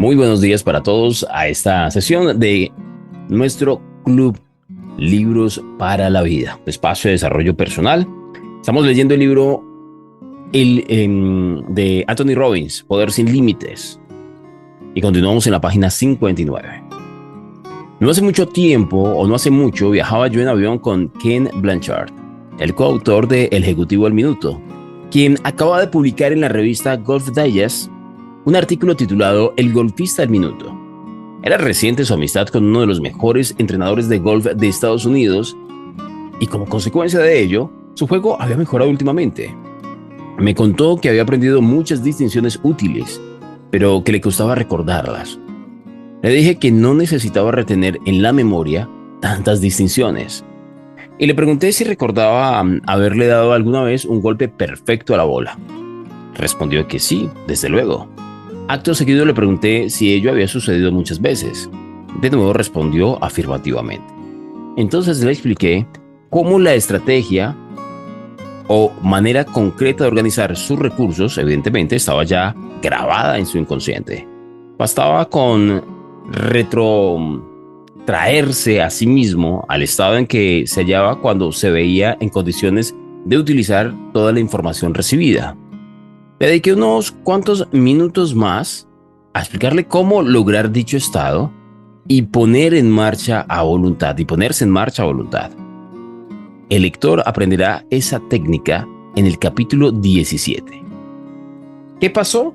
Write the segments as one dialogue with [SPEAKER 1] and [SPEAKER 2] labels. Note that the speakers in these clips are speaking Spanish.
[SPEAKER 1] Muy buenos días para todos a esta sesión de nuestro Club Libros para la Vida, espacio de desarrollo personal. Estamos leyendo el libro de Anthony Robbins, Poder sin Límites, y continuamos en la página 59. No hace mucho tiempo, o no hace mucho, viajaba yo en avión con Ken Blanchard, el coautor de El Ejecutivo al Minuto, quien acaba de publicar en la revista Golf Digest un artículo titulado El golfista al minuto. Era reciente su amistad con uno de los mejores entrenadores de golf de Estados Unidos y como consecuencia de ello, su juego había mejorado últimamente. Me contó que había aprendido muchas distinciones útiles, pero que le costaba recordarlas. Le dije que no necesitaba retener en la memoria tantas distinciones. Y le pregunté si recordaba haberle dado alguna vez un golpe perfecto a la bola. Respondió que sí, desde luego. Acto seguido le pregunté si ello había sucedido muchas veces. De nuevo respondió afirmativamente. Entonces le expliqué cómo la estrategia o manera concreta de organizar sus recursos, evidentemente, estaba ya grabada en su inconsciente. Bastaba con retrotraerse a sí mismo al estado en que se hallaba cuando se veía en condiciones de utilizar toda la información recibida. Le dediqué unos cuantos minutos más a explicarle cómo lograr dicho estado y ponerse en marcha a voluntad. El lector aprenderá esa técnica en el capítulo 17. ¿Qué pasó?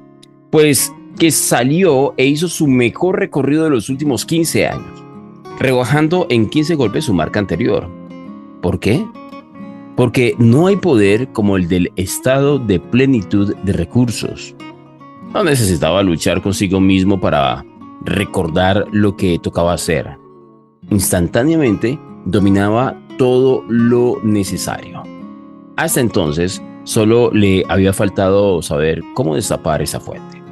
[SPEAKER 1] Pues que salió e hizo su mejor recorrido de los últimos 15 años, rebajando en 15 golpes su marca anterior. ¿Por qué? Porque no hay poder como el del estado de plenitud de recursos. No necesitaba luchar consigo mismo para recordar lo que tocaba hacer. Instantáneamente dominaba todo lo necesario. Hasta entonces, solo le había faltado saber cómo destapar esa fuente.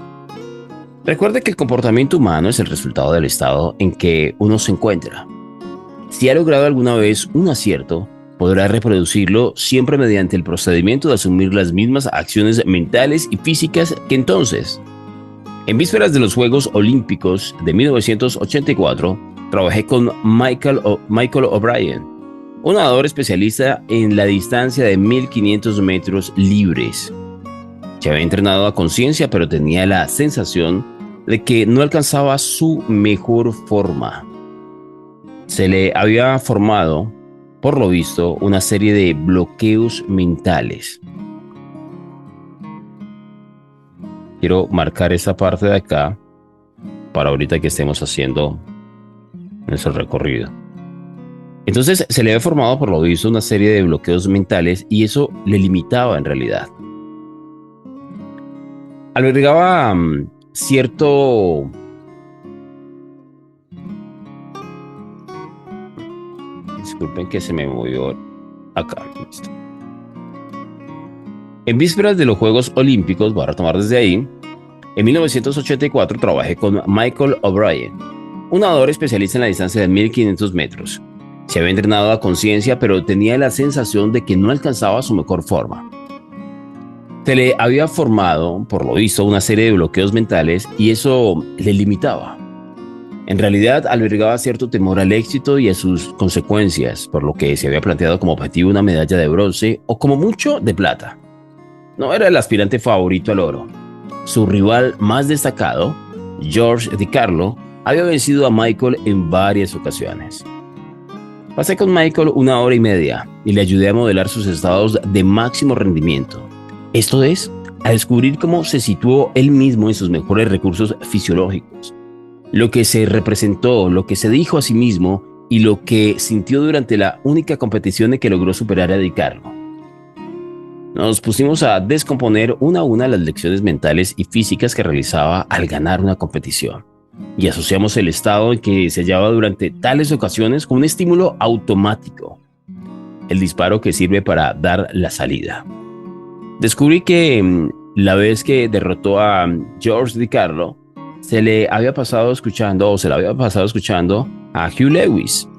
[SPEAKER 1] Recuerde que el comportamiento humano es el resultado del estado en que uno se encuentra. Si ha logrado alguna vez un acierto, podrá reproducirlo siempre mediante el procedimiento de asumir las mismas acciones mentales y físicas que entonces. En vísperas de los Juegos Olímpicos de 1984, trabajé con Michael O'Brien, un nadador especialista en la distancia de 1500 metros libres. Se había entrenado a conciencia, pero tenía la sensación de que no alcanzaba su mejor forma. Se le había formado, por lo visto, una serie de bloqueos mentales. Quiero marcar esa parte de acá para ahorita que estemos haciendo nuestro recorrido. Entonces se le había formado, por lo visto, una serie de bloqueos mentales y eso le limitaba en realidad. Albergaba cierto... Disculpen que se me movió acá. Listo. En vísperas de los Juegos Olímpicos, voy a retomar desde ahí, en 1984 trabajé con Michael O'Brien, un nadador especialista en la distancia de 1500 metros. Se había entrenado a conciencia, pero tenía la sensación de que no alcanzaba su mejor forma. Se le había formado, por lo visto, una serie de bloqueos mentales y eso le limitaba. En realidad albergaba cierto temor al éxito y a sus consecuencias, por lo que se había planteado como objetivo una medalla de bronce o como mucho de plata. No era el aspirante favorito al oro. Su rival más destacado, George DiCarlo, había vencido a Michael en varias ocasiones. Pasé con Michael 1 hora y media y le ayudé a modelar sus estados de máximo rendimiento. Esto es, a descubrir cómo se situó él mismo en sus mejores recursos fisiológicos. Lo que se representó, lo que se dijo a sí mismo y lo que sintió durante la única competición en que logró superar a DiCarlo. Nos pusimos a descomponer una a una las lecciones mentales y físicas que realizaba al ganar una competición y asociamos el estado en que se hallaba durante tales ocasiones con un estímulo automático, el disparo que sirve para dar la salida. Descubrí que la vez que derrotó a George DiCarlo, se le había pasado escuchando a Hugh Lewis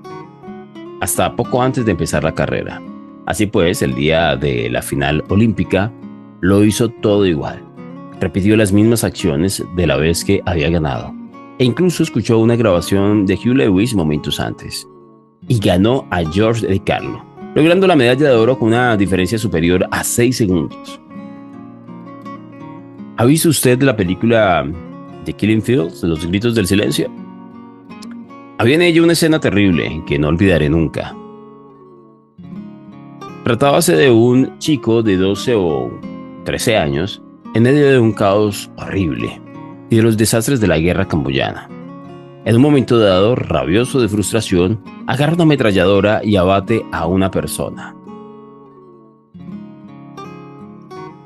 [SPEAKER 1] hasta poco antes de empezar la carrera. Así pues, el día de la final olímpica lo hizo todo igual. Repitió las mismas acciones de la vez que había ganado. e incluso escuchó una grabación de Hugh Lewis momentos antes, y ganó a George de Carlo, logrando la medalla de oro con una diferencia superior a 6 segundos. ¿Ha visto usted la película The Killing Fields, Los Gritos del Silencio? Había en ella una escena terrible que no olvidaré nunca. Tratábase de un chico de 12 o 13 años en medio de un caos horrible y de los desastres de la guerra camboyana. En un momento dado, rabioso de frustración, agarra una ametralladora y abate a una persona.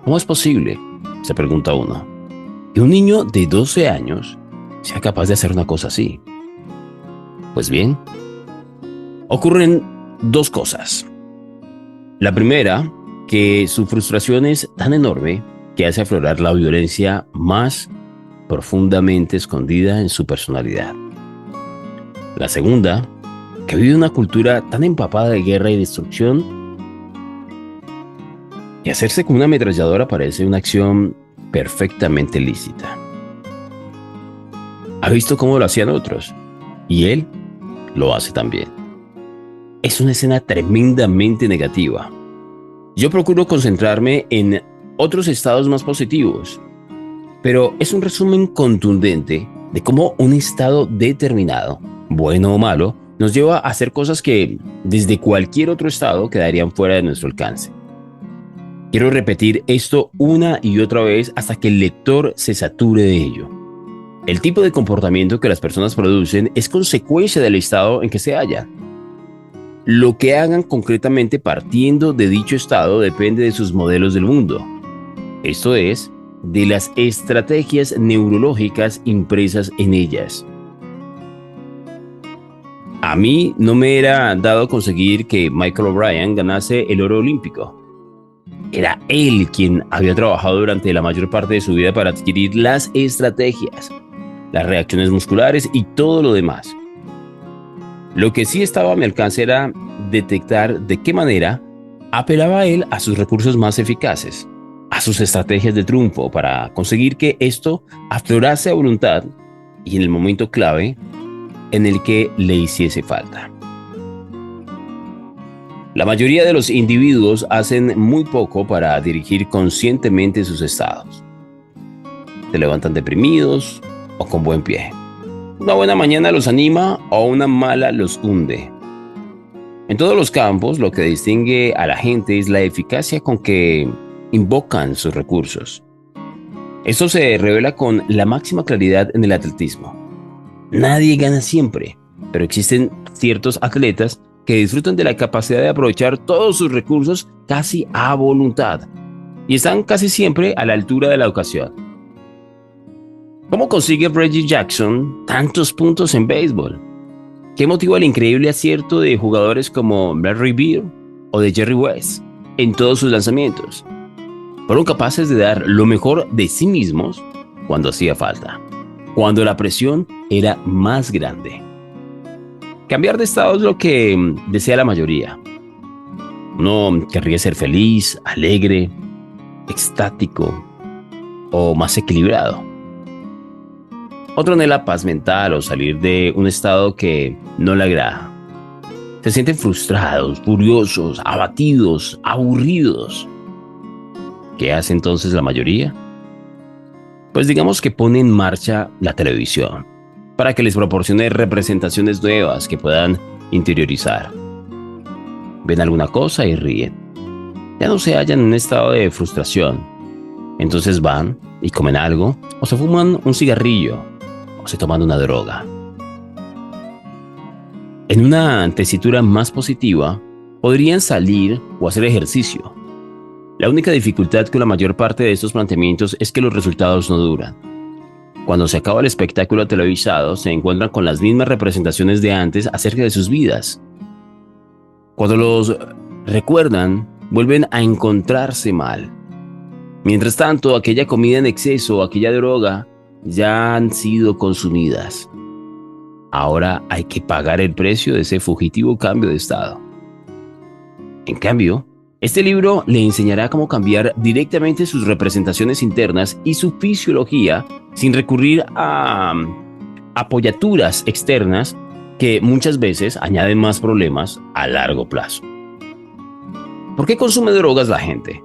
[SPEAKER 1] ¿Cómo es posible?, se pregunta uno, que un niño de 12 años sea capaz de hacer una cosa así. Pues bien, ocurren dos cosas. La primera, que su frustración es tan enorme que hace aflorar la violencia más profundamente escondida en su personalidad. La segunda, que vive una cultura tan empapada de guerra y destrucción que hacerse con una ametralladora parece una acción perfectamente lícita. ¿Ha visto cómo lo hacían otros? Y él lo hace también. Es una escena tremendamente negativa. Yo procuro concentrarme en otros estados más positivos, pero es un resumen contundente de cómo un estado determinado, bueno o malo, nos lleva a hacer cosas que desde cualquier otro estado quedarían fuera de nuestro alcance. Quiero repetir esto una y otra vez hasta que el lector se sature de ello. El tipo de comportamiento que las personas producen es consecuencia del estado en que se hallan. Lo que hagan concretamente partiendo de dicho estado depende de sus modelos del mundo. Esto es, de las estrategias neurológicas impresas en ellas. A mí no me era dado conseguir que Michael O'Brien ganase el oro olímpico. Era él quien había trabajado durante la mayor parte de su vida para adquirir las estrategias, las reacciones musculares y todo lo demás. Lo que sí estaba a mi alcance era detectar de qué manera apelaba él a sus recursos más eficaces, a sus estrategias de triunfo para conseguir que esto aflorase a voluntad y en el momento clave en el que le hiciese falta. La mayoría de los individuos hacen muy poco para dirigir conscientemente sus estados. Se levantan deprimidos o con buen pie. Una buena mañana los anima o una mala los hunde. En todos los campos, lo que distingue a la gente es la eficacia con que invocan sus recursos. Esto se revela con la máxima claridad en el atletismo. Nadie gana siempre, pero existen ciertos atletas que disfrutan de la capacidad de aprovechar todos sus recursos casi a voluntad y están casi siempre a la altura de la ocasión. ¿Cómo consigue Reggie Jackson tantos puntos en béisbol? ¿Qué motiva el increíble acierto de jugadores como Larry Bird o de Jerry West en todos sus lanzamientos? Fueron capaces de dar lo mejor de sí mismos cuando hacía falta, cuando la presión era más grande. Cambiar de estado es lo que desea la mayoría. Uno querría ser feliz, alegre, extático o más equilibrado. Otro anhela paz mental o salir de un estado que no le agrada. Se sienten frustrados, furiosos, abatidos, aburridos. ¿Qué hace entonces la mayoría? Pues digamos que pone en marcha la televisión para que les proporcione representaciones nuevas que puedan interiorizar. Ven alguna cosa y ríen. Ya no se hallan en un estado de frustración. Entonces van y comen algo, o se fuman un cigarrillo, o se toman una droga. En una tesitura más positiva, podrían salir o hacer ejercicio. La única dificultad con la mayor parte de estos planteamientos es que los resultados no duran. Cuando se acaba el espectáculo televisado, se encuentran con las mismas representaciones de antes acerca de sus vidas. Cuando los recuerdan, vuelven a encontrarse mal. Mientras tanto, aquella comida en exceso, aquella droga, ya han sido consumidas. Ahora hay que pagar el precio de ese fugitivo cambio de estado. En cambio, este libro le enseñará cómo cambiar directamente sus representaciones internas y su fisiología sin recurrir a apoyaturas externas que muchas veces añaden más problemas a largo plazo. ¿Por qué consume drogas la gente?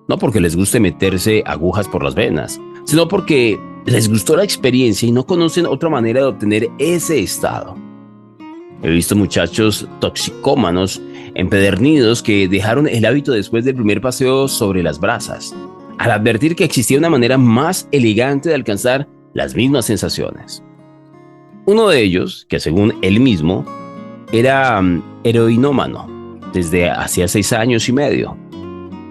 [SPEAKER 1] No porque les guste meterse agujas por las venas, sino porque les gustó la experiencia y no conocen otra manera de obtener ese estado. He visto muchachos toxicómanos empedernidos que dejaron el hábito después del primer paseo sobre las brasas, al advertir que existía una manera más elegante de alcanzar las mismas sensaciones. Uno de ellos, que según él mismo, era heroinómano desde hacía 6 años y medio,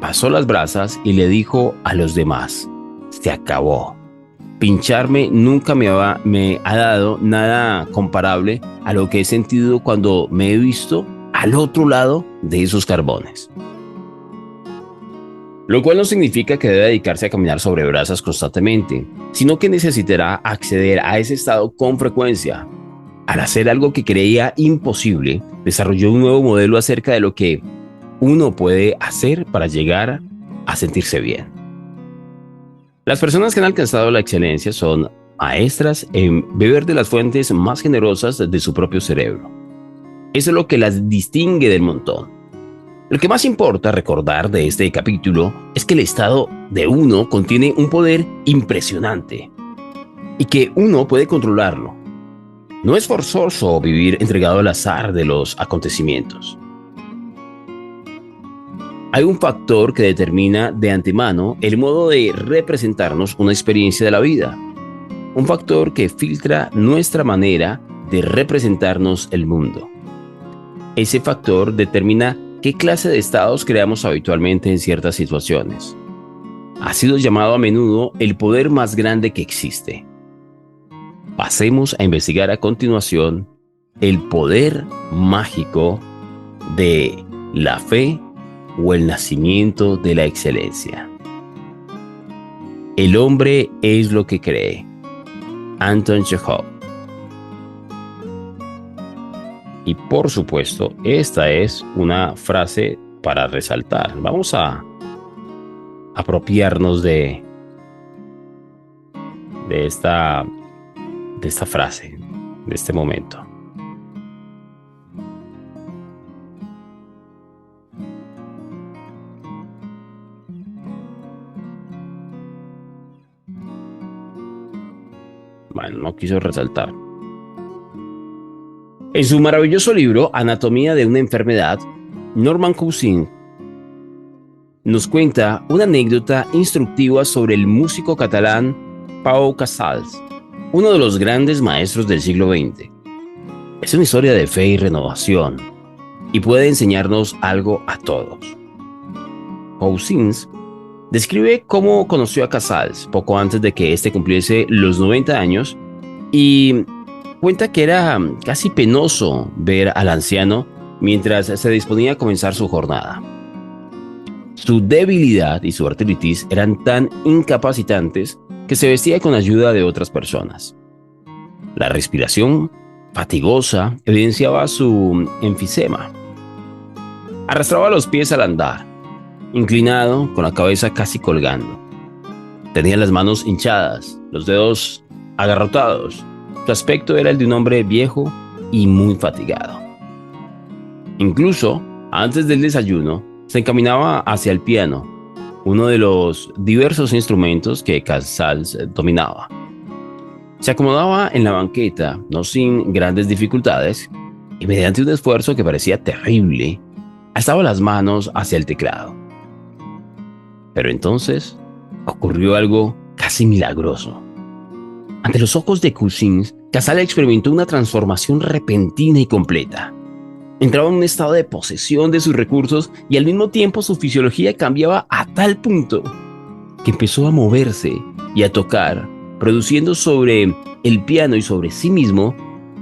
[SPEAKER 1] pasó las brasas y le dijo a los demás: se acabó. Pincharme nunca me ha dado nada comparable a lo que he sentido cuando me he visto al otro lado de esos carbones. Lo cual no significa que deba dedicarse a caminar sobre brasas constantemente, sino que necesitará acceder a ese estado con frecuencia. Al hacer algo que creía imposible, desarrolló un nuevo modelo acerca de lo que uno puede hacer para llegar a sentirse bien. Las personas que han alcanzado la excelencia son maestras en beber de las fuentes más generosas de su propio cerebro. Eso es lo que las distingue del montón. Lo que más importa recordar de este capítulo es que el estado de uno contiene un poder impresionante y que uno puede controlarlo. No es forzoso vivir entregado al azar de los acontecimientos. Hay un factor que determina de antemano el modo de representarnos una experiencia de la vida. Un factor que filtra nuestra manera de representarnos el mundo. Ese factor determina qué clase de estados creamos habitualmente en ciertas situaciones. Ha sido llamado a menudo el poder más grande que existe. Pasemos a investigar a continuación el poder mágico de la fe o el nacimiento de la excelencia. El hombre es lo que cree. Anton Chekhov. Y por supuesto, esta es una frase para resaltar. Vamos a apropiarnos de esta frase, de este momento. Bueno, no quiso resaltar. En su maravilloso libro Anatomía de una enfermedad, Norman Cousins nos cuenta una anécdota instructiva sobre el músico catalán Pau Casals, uno de los grandes maestros del siglo XX. Es una historia de fe y renovación y puede enseñarnos algo a todos. Cousins describe cómo conoció a Casals poco antes de que éste cumpliese los 90 años y cuenta que era casi penoso ver al anciano mientras se disponía a comenzar su jornada. Su debilidad y su artritis eran tan incapacitantes que se vestía con ayuda de otras personas. La respiración fatigosa evidenciaba su enfisema. Arrastraba los pies al andar, inclinado, con la cabeza casi colgando. Tenía las manos hinchadas, los dedos agarrotados. Su aspecto era el de un hombre viejo y muy fatigado. Incluso, antes del desayuno, se encaminaba hacia el piano, uno de los diversos instrumentos que Casals dominaba. Se acomodaba en la banqueta, no sin grandes dificultades, y mediante un esfuerzo que parecía terrible, alzaba las manos hacia el teclado. Pero entonces ocurrió algo casi milagroso. Ante los ojos de Cousins, Casals experimentó una transformación repentina y completa. Entraba en un estado de posesión de sus recursos y al mismo tiempo su fisiología cambiaba a tal punto que empezó a moverse y a tocar, produciendo sobre el piano y sobre sí mismo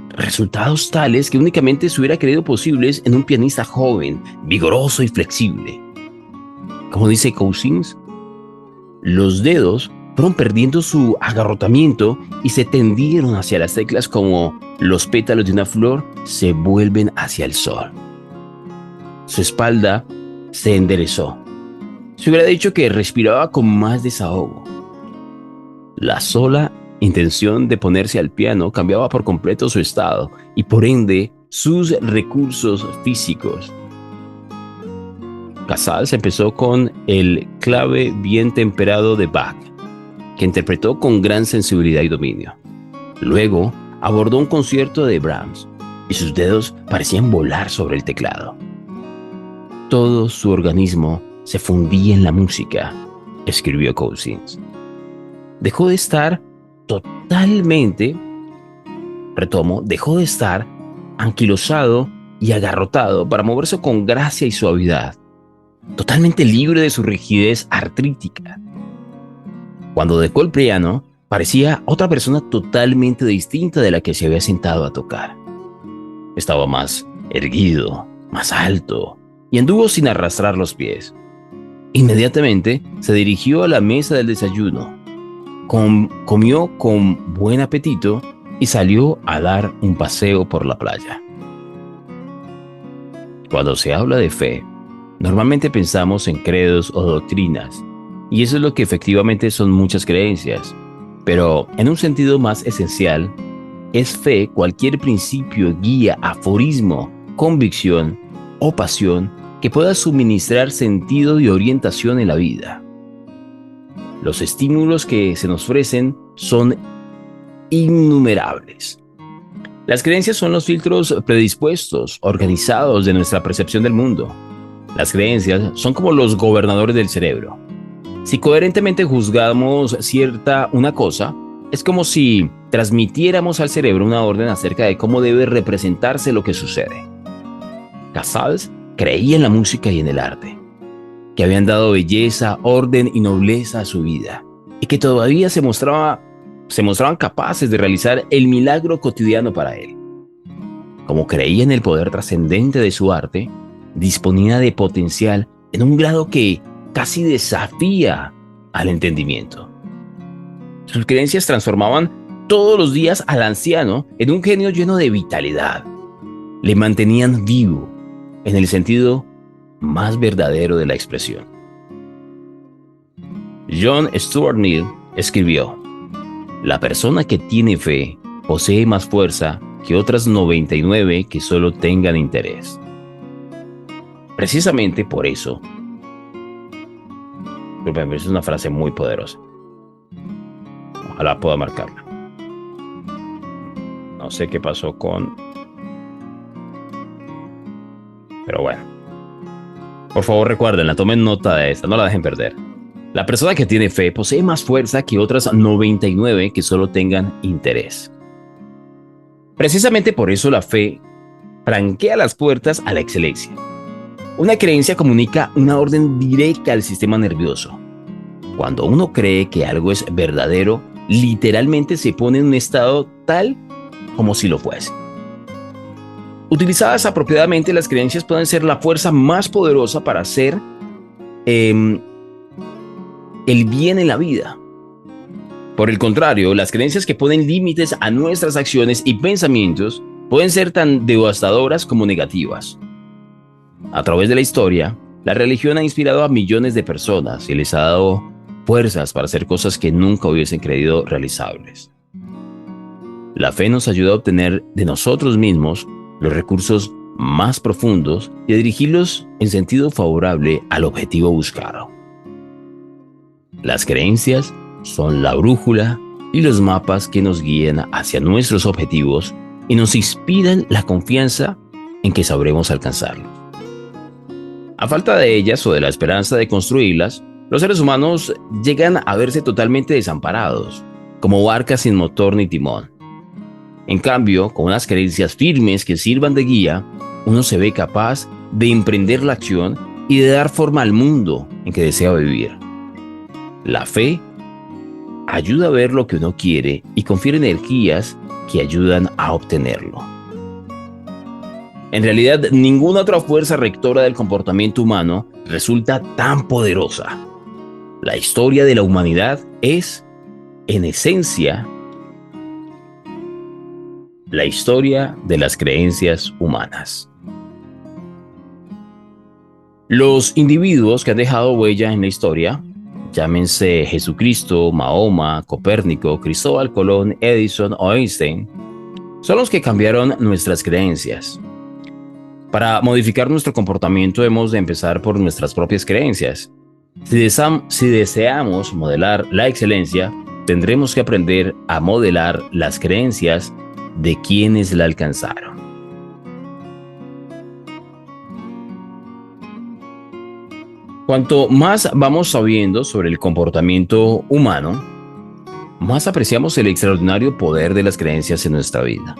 [SPEAKER 1] resultados tales que únicamente se hubiera creído posibles en un pianista joven, vigoroso y flexible. Como dice Cousins, los dedos fueron perdiendo su agarrotamiento y se tendieron hacia las teclas como los pétalos de una flor se vuelven hacia el sol. Su espalda se enderezó. Se hubiera dicho que respiraba con más desahogo. La sola intención de ponerse al piano cambiaba por completo su estado y por ende sus recursos físicos. Casals empezó con el clave bien temperado de Bach, que interpretó con gran sensibilidad y dominio. Luego abordó un concierto de Brahms y sus dedos parecían volar sobre el teclado. Todo su organismo se fundía en la música, escribió Cousins. Dejó de estar anquilosado y agarrotado para moverse con gracia y suavidad, totalmente libre de su rigidez artrítica. Cuando dejó el piano, parecía otra persona totalmente distinta de la que se había sentado a tocar. Estaba más erguido, más alto, y anduvo sin arrastrar los pies. Inmediatamente se dirigió a la mesa del desayuno, comió con buen apetito y salió a dar un paseo por la playa. Cuando se habla de fe, normalmente pensamos en credos o doctrinas, y eso es lo que efectivamente son muchas creencias, pero en un sentido más esencial, es fe cualquier principio, guía, aforismo, convicción o pasión que pueda suministrar sentido y orientación en la vida. Los estímulos que se nos ofrecen son innumerables. Las creencias son los filtros predispuestos, organizados de nuestra percepción del mundo. Las creencias son como los gobernadores del cerebro. Si coherentemente juzgamos una cosa, es como si transmitiéramos al cerebro una orden acerca de cómo debe representarse lo que sucede. Casals creía en la música y en el arte, que habían dado belleza, orden y nobleza a su vida, y que todavía se mostraban capaces de realizar el milagro cotidiano para él. Como creía en el poder trascendente de su arte, disponía de potencial en un grado que casi desafía al entendimiento. Sus creencias transformaban todos los días al anciano en un genio lleno de vitalidad. Le mantenían vivo en el sentido más verdadero de la expresión. John Stuart Mill escribió: "La persona que tiene fe posee más fuerza que otras 99 que solo tengan interés". Precisamente por eso, es una frase muy poderosa. Ojalá pueda marcarla. No sé qué pasó pero bueno. Por favor, recuérdenla, tomen nota de esta, no la dejen perder. La persona que tiene fe posee más fuerza que otras 99 que solo tengan interés. Precisamente por eso la fe franquea las puertas a la excelencia. Una creencia comunica una orden directa al sistema nervioso. Cuando uno cree que algo es verdadero, literalmente se pone en un estado tal como si lo fuese. Utilizadas apropiadamente, las creencias pueden ser la fuerza más poderosa para hacer el bien en la vida. Por el contrario, las creencias que ponen límites a nuestras acciones y pensamientos pueden ser tan devastadoras como negativas. A través de la historia, la religión ha inspirado a millones de personas y les ha dado fuerzas para hacer cosas que nunca hubiesen creído realizables. La fe nos ayuda a obtener de nosotros mismos los recursos más profundos y a dirigirlos en sentido favorable al objetivo buscado. Las creencias son la brújula y los mapas que nos guían hacia nuestros objetivos y nos inspiran la confianza en que sabremos alcanzarlos. A falta de ellas o de la esperanza de construirlas, los seres humanos llegan a verse totalmente desamparados, como barcas sin motor ni timón. En cambio, con unas creencias firmes que sirvan de guía, uno se ve capaz de emprender la acción y de dar forma al mundo en que desea vivir. La fe ayuda a ver lo que uno quiere y confiere energías que ayudan a obtenerlo. En realidad, ninguna otra fuerza rectora del comportamiento humano resulta tan poderosa. La historia de la humanidad es, en esencia, la historia de las creencias humanas. Los individuos que han dejado huella en la historia llámense Jesucristo, Mahoma, Copérnico, Cristóbal Colón, Edison o Einstein, son los que cambiaron nuestras creencias. Para modificar nuestro comportamiento hemos de empezar por nuestras propias creencias. Si deseamos modelar la excelencia, tendremos que aprender a modelar las creencias de quienes la alcanzaron. Cuanto más vamos sabiendo sobre el comportamiento humano, más apreciamos el extraordinario poder de las creencias en nuestra vida.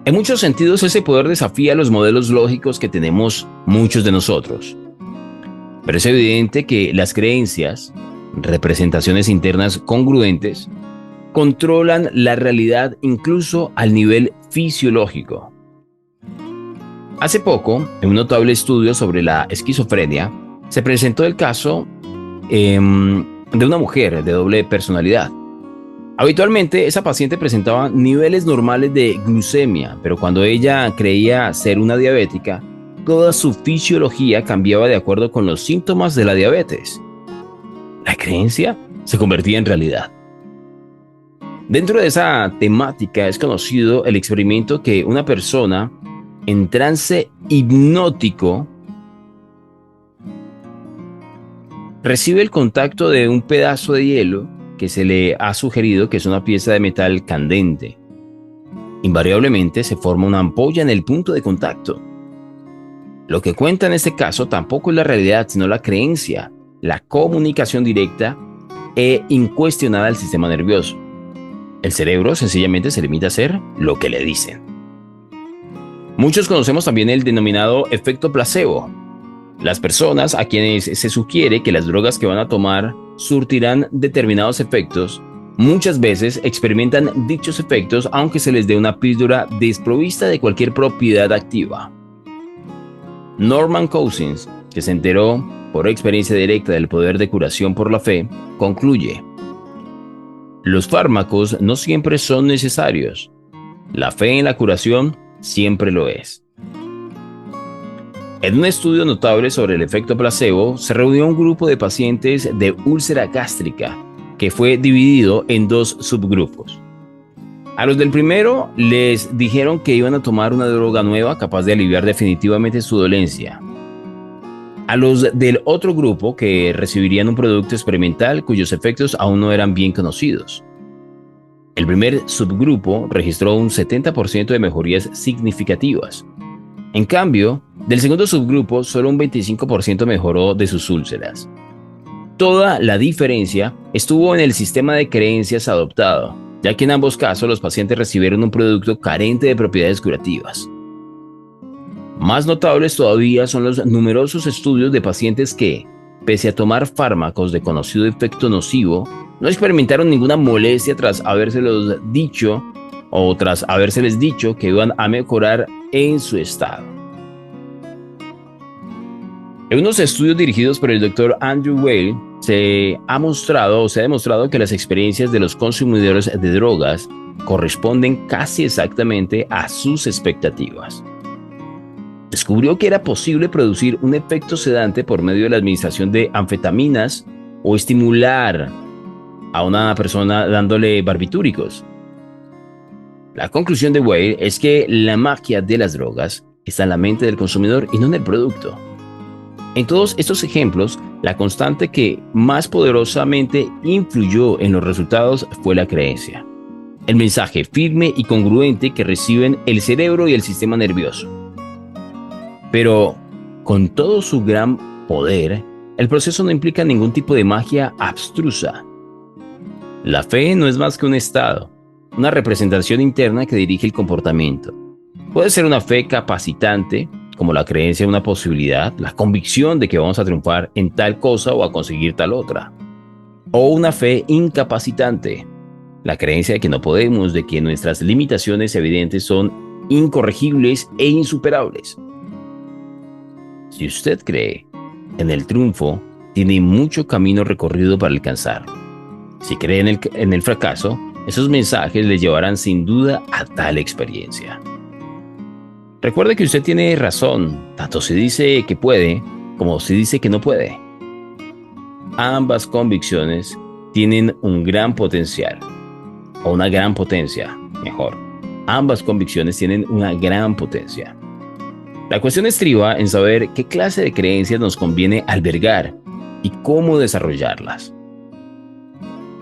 [SPEAKER 1] En muchos sentidos, ese poder desafía los modelos lógicos que tenemos muchos de nosotros. Pero es evidente que las creencias, representaciones internas congruentes, controlan la realidad incluso al nivel fisiológico. Hace poco, en un notable estudio sobre la esquizofrenia, se presentó el caso de una mujer de doble personalidad. Habitualmente, esa paciente presentaba niveles normales de glucemia, pero cuando ella creía ser una diabética, toda su fisiología cambiaba de acuerdo con los síntomas de la diabetes. La creencia se convertía en realidad. Dentro de esa temática es conocido el experimento que una persona en trance hipnótico recibe el contacto de un pedazo de hielo que se le ha sugerido que es una pieza de metal candente. Invariablemente se forma una ampolla en el punto de contacto. Lo que cuenta en este caso tampoco es la realidad, sino la creencia, la comunicación directa e incuestionada del sistema nervioso. El cerebro sencillamente se limita a hacer lo que le dicen. Muchos conocemos también el denominado efecto placebo. Las personas a quienes se sugiere que las drogas que van a tomar surtirán determinados efectos, muchas veces experimentan dichos efectos aunque se les dé una píldora desprovista de cualquier propiedad activa. Norman Cousins, que se enteró por experiencia directa del poder de curación por la fe, concluye: los fármacos no siempre son necesarios. La fe en la curación siempre lo es. En un estudio notable sobre el efecto placebo, se reunió un grupo de pacientes de úlcera gástrica, que fue dividido en dos subgrupos. A los del primero les dijeron que iban a tomar una droga nueva capaz de aliviar definitivamente su dolencia. A los del otro grupo, que recibirían un producto experimental cuyos efectos aún no eran bien conocidos. El primer subgrupo registró un 70% de mejorías significativas. En cambio, del segundo subgrupo, solo un 25% mejoró de sus úlceras. Toda la diferencia estuvo en el sistema de creencias adoptado, ya que en ambos casos los pacientes recibieron un producto carente de propiedades curativas. Más notables todavía son los numerosos estudios de pacientes que, pese a tomar fármacos de conocido efecto nocivo, no experimentaron ninguna molestia tras habérseles dicho que iban a mejorar en su estado. En unos estudios dirigidos por el Dr. Andrew Weil, se ha demostrado que las experiencias de los consumidores de drogas corresponden casi exactamente a sus expectativas. Descubrió que era posible producir un efecto sedante por medio de la administración de anfetaminas o estimular a una persona dándole barbitúricos. La conclusión de Weil es que la magia de las drogas está en la mente del consumidor y no en el producto. En todos estos ejemplos, la constante que más poderosamente influyó en los resultados fue la creencia, el mensaje firme y congruente que reciben el cerebro y el sistema nervioso. Pero, con todo su gran poder, el proceso no implica ningún tipo de magia abstrusa. La fe no es más que un estado, una representación interna que dirige el comportamiento. Puede ser una fe capacitante, como la creencia en una posibilidad, la convicción de que vamos a triunfar en tal cosa o a conseguir tal otra. O una fe incapacitante, la creencia de que no podemos, de que nuestras limitaciones evidentes son incorregibles e insuperables. Si usted cree en el triunfo, tiene mucho camino recorrido para alcanzarlo. Si cree en el fracaso, esos mensajes le llevarán sin duda a tal experiencia. Recuerde que usted tiene razón, tanto si dice que puede, como si dice que no puede. ambas convicciones tienen un gran potencial, o una gran potencia, mejor. Ambas convicciones tienen una gran potencia. La cuestión estriba en saber qué clase de creencias nos conviene albergar y cómo desarrollarlas.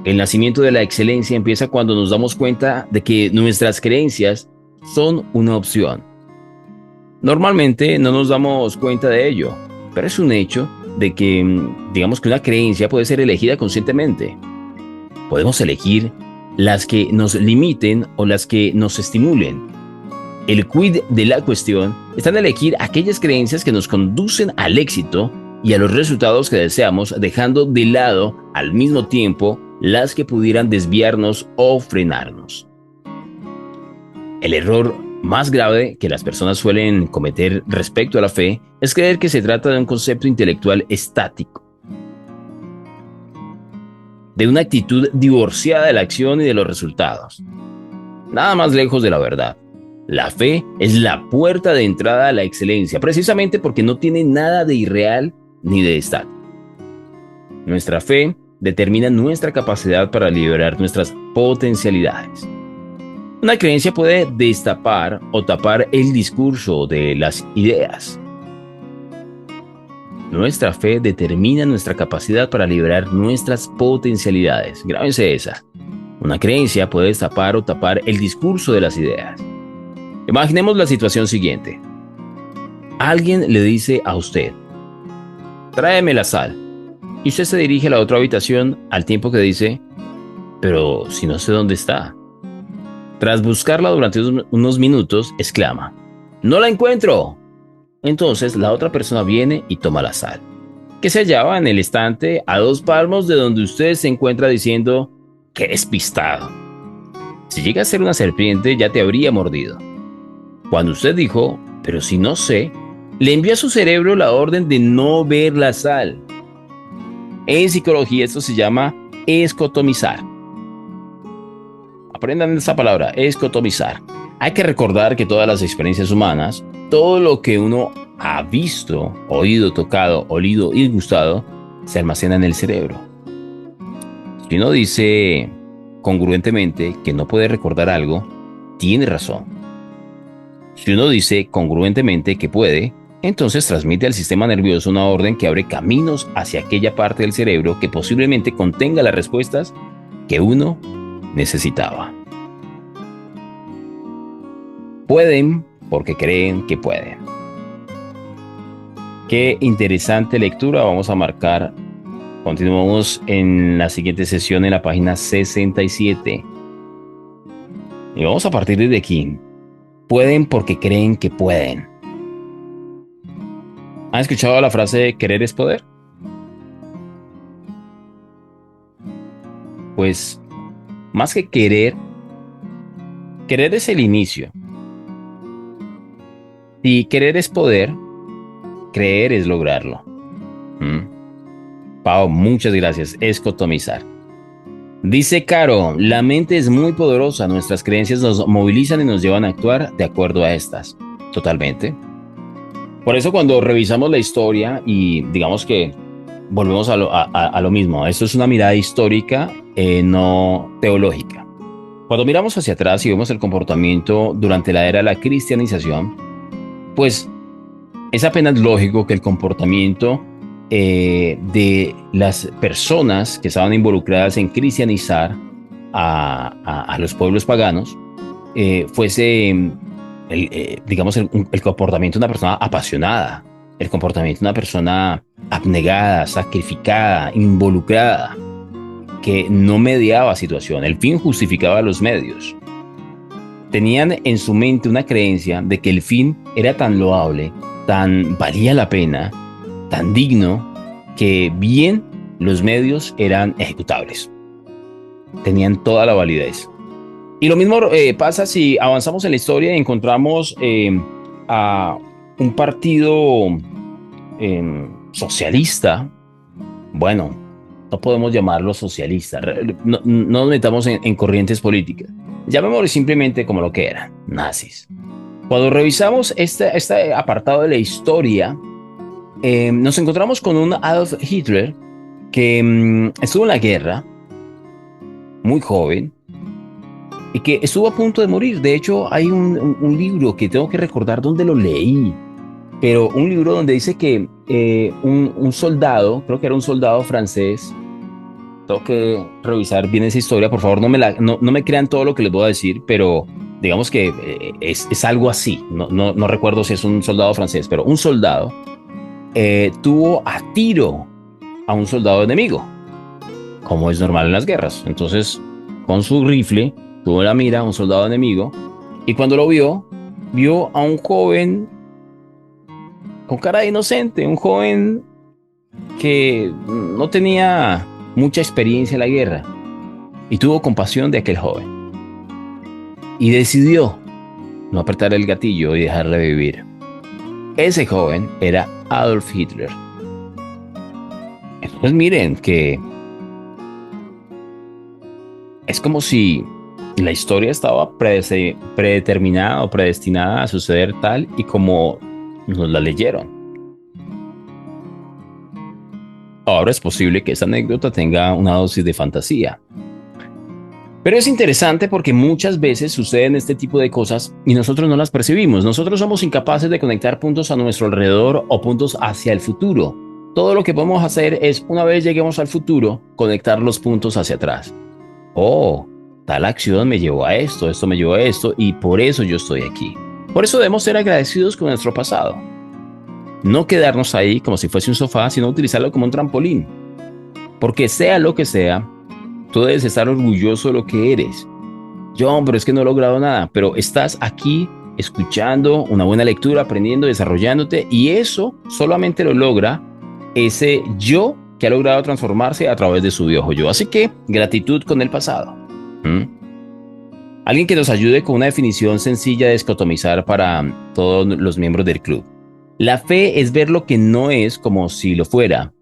[SPEAKER 1] El nacimiento de la excelencia empieza cuando nos damos cuenta de que nuestras creencias son una opción. Normalmente no nos damos cuenta de ello, pero es un hecho de que, digamos que una creencia puede ser elegida conscientemente. Podemos elegir las que nos limiten o las que nos estimulen. El quid de la cuestión está en elegir aquellas creencias que nos conducen al éxito y a los resultados que deseamos, dejando de lado al mismo tiempo las que pudieran desviarnos o frenarnos. El error más grave que las personas suelen cometer respecto a la fe es creer que se trata de un concepto intelectual estático, de una actitud divorciada de la acción y de los resultados. Nada más lejos de la verdad. La fe es la puerta de entrada a la excelencia, precisamente porque no tiene nada de irreal ni de estático. Nuestra fe determina nuestra capacidad para liberar nuestras potencialidades. Una creencia puede destapar o tapar el discurso de las ideas. Nuestra fe determina nuestra capacidad para liberar nuestras potencialidades. Grábense esa. Una creencia puede destapar o tapar el discurso de las ideas. Imaginemos la situación siguiente. Alguien le dice a usted, tráeme la sal. Y usted se dirige a la otra habitación al tiempo que dice, pero si no sé dónde está. Tras buscarla durante unos minutos, exclama, ¡no la encuentro! Entonces la otra persona viene y toma la sal, que se hallaba en el estante a 2 palmos de donde usted se encuentra diciendo, ¡qué despistado! Si llega a ser una serpiente ya te habría mordido. Cuando usted dijo, pero si no sé, le envió a su cerebro la orden de no ver la sal. En psicología esto se llama escotomizar. Aprendan esa palabra, escotomizar. Hay que recordar que todas las experiencias humanas, todo lo que uno ha visto, oído, tocado, olido y gustado, se almacena en el cerebro. Si uno dice congruentemente que no puede recordar algo, tiene razón. Si uno dice congruentemente que puede, entonces transmite al sistema nervioso una orden que abre caminos hacia aquella parte del cerebro que posiblemente contenga las respuestas que uno necesitaba. Pueden porque creen que pueden. Qué interesante lectura vamos a marcar. Continuamos en la siguiente sesión en la página 67. Y vamos a partir de aquí. Pueden porque creen que pueden. ¿Han escuchado la frase querer es poder? Pues, más que querer, querer es el inicio. Si querer es poder, creer es lograrlo. Pau, muchas gracias. Escotomizar. Dice Caro, la mente es muy poderosa, nuestras creencias nos movilizan y nos llevan a actuar de acuerdo a estas. Totalmente. Por eso cuando revisamos la historia y digamos que volvemos a lo mismo, esto es una mirada histórica, no teológica. Cuando miramos hacia atrás y vemos el comportamiento durante la era de la cristianización, pues es apenas lógico que el comportamiento de las personas que estaban involucradas en cristianizar a los pueblos paganos fuese el comportamiento de una persona apasionada, el comportamiento de una persona abnegada, sacrificada, involucrada, que no mediaba situación, el fin justificaba los medios. Tenían en su mente una creencia de que el fin era tan loable, tan valía la pena, tan digno, que bien los medios eran ejecutables. Tenían toda la validez. Y lo mismo pasa si avanzamos en la historia y encontramos a un partido socialista. Bueno, no podemos llamarlo socialista. No nos metamos en corrientes políticas. Llamémoslo simplemente como lo que eran, nazis. Cuando revisamos este apartado de la historia, nos encontramos con un Adolf Hitler que estuvo en la guerra, muy joven, y que estuvo a punto de morir. De hecho, hay un libro que tengo que recordar dónde lo leí, pero un libro donde dice que un soldado, creo que era un soldado francés, tengo que revisar bien esa historia, por favor no me crean todo lo que les voy a decir, pero digamos que es algo así, no recuerdo si es un soldado francés, pero un soldado tuvo a tiro a un soldado enemigo, como es normal en las guerras. Entonces, con su rifle, tuvo la mira a un soldado enemigo, y cuando lo vio a un joven con cara de inocente, un joven que no tenía mucha experiencia en la guerra, y tuvo compasión de aquel joven, y decidió no apretar el gatillo y dejarle vivir. Ese joven era Adolf Hitler. Entonces miren que es como si la historia estaba predeterminada o predestinada a suceder tal y como nos la leyeron. Ahora es posible que esta anécdota tenga una dosis de fantasía. Pero es interesante porque muchas veces suceden este tipo de cosas y nosotros no las percibimos. Nosotros somos incapaces de conectar puntos a nuestro alrededor o puntos hacia el futuro. Todo lo que podemos hacer es, una vez lleguemos al futuro, conectar los puntos hacia atrás. Oh, tal acción me llevó a esto me llevó a esto, y por eso yo estoy aquí. Por eso debemos ser agradecidos con nuestro pasado. No quedarnos ahí como si fuese un sofá, sino utilizarlo como un trampolín. Porque sea lo que sea, tú debes estar orgulloso de lo que eres. John, pero es que no he logrado nada. Pero estás aquí escuchando una buena lectura, aprendiendo, desarrollándote, y eso solamente lo logra ese yo que ha logrado transformarse a través de su viejo yo. Así que gratitud con el pasado. Alguien que nos ayude con una definición sencilla de escotomizar para todos los miembros del club. La fe es ver lo que no es como si lo fuera.